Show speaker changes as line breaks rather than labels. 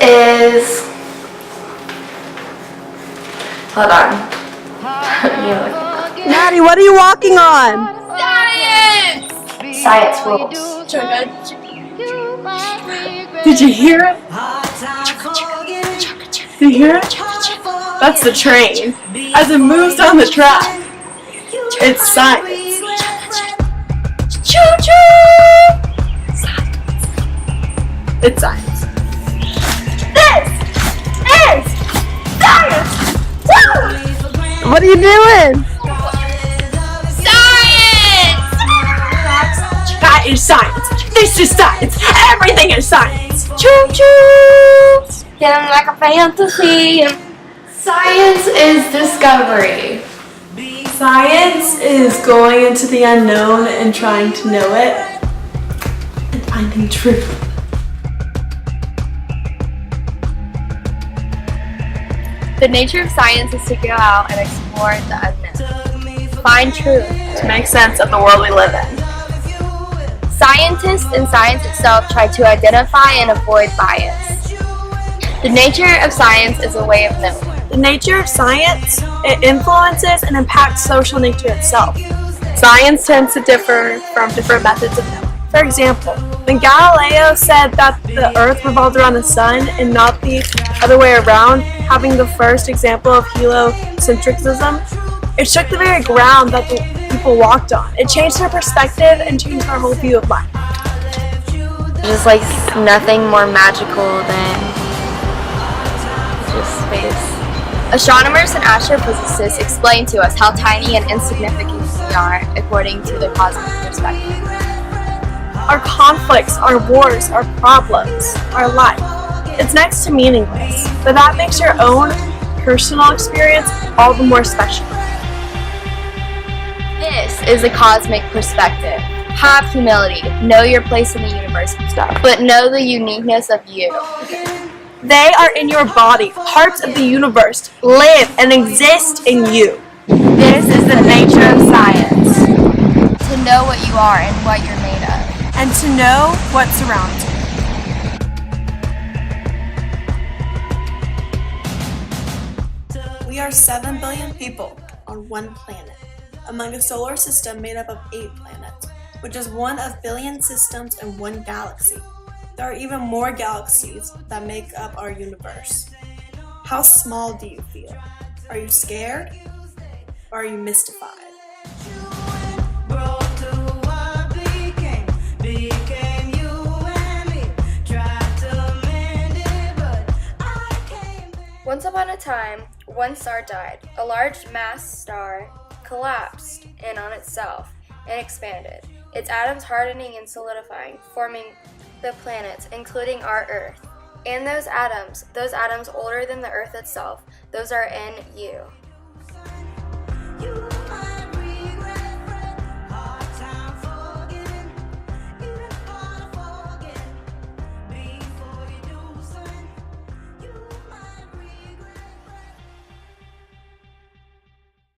is... Hold on.
Maddie, what are you walking on?
Science rules.
Did you hear it? Did you hear it? That's the train. As it moves down the track. It's science. Choo-choo! It's science.
This is science! Woo!
What are you doing?
Science!
That is science. This is science. Everything is science.
Choo-choo! Feeling like a fantasy. Science is discovery.
Science is going into the unknown and trying to know it and finding truth.
The nature of science is to go out and explore the unknown, find truth,
To make sense of the world we live in.
Scientists and science itself try to identify and avoid bias. The nature of science is a way of knowing.
The nature of science, it influences and impacts social nature itself. Science tends to differ from different methods of knowing. For example, when Galileo said that the Earth revolved around the Sun and not the other way around, having the first example of heliocentrism, it shook the very ground that the people walked on. It changed their perspective and changed our whole view of life.
Just like nothing more magical than just space. Astronomers and astrophysicists explain to us how tiny and insignificant we are according to their cosmic perspective.
Our conflicts, our wars, our problems, our life, it's next to meaningless, but that makes your own personal experience all the more special.
This is a cosmic perspective. Have humility, know your place in the universe, but know the uniqueness of you.
They are in your body, parts of the universe, live and exist in you.
This is the nature of science.
To know what you are and what you're made of.
And to know what surrounds you. We are 7 billion people on one planet, among a solar system made up of 8 planets, which is one of billion systems in one galaxy. There are even more galaxies that make up our universe. How small do you feel? Are you scared? Or are you mystified?
Once upon a time, one star died. A large mass star collapsed in on itself and expanded, its atoms hardening and solidifying, forming the planets, including our Earth. And those atoms older than the Earth itself, those are in you.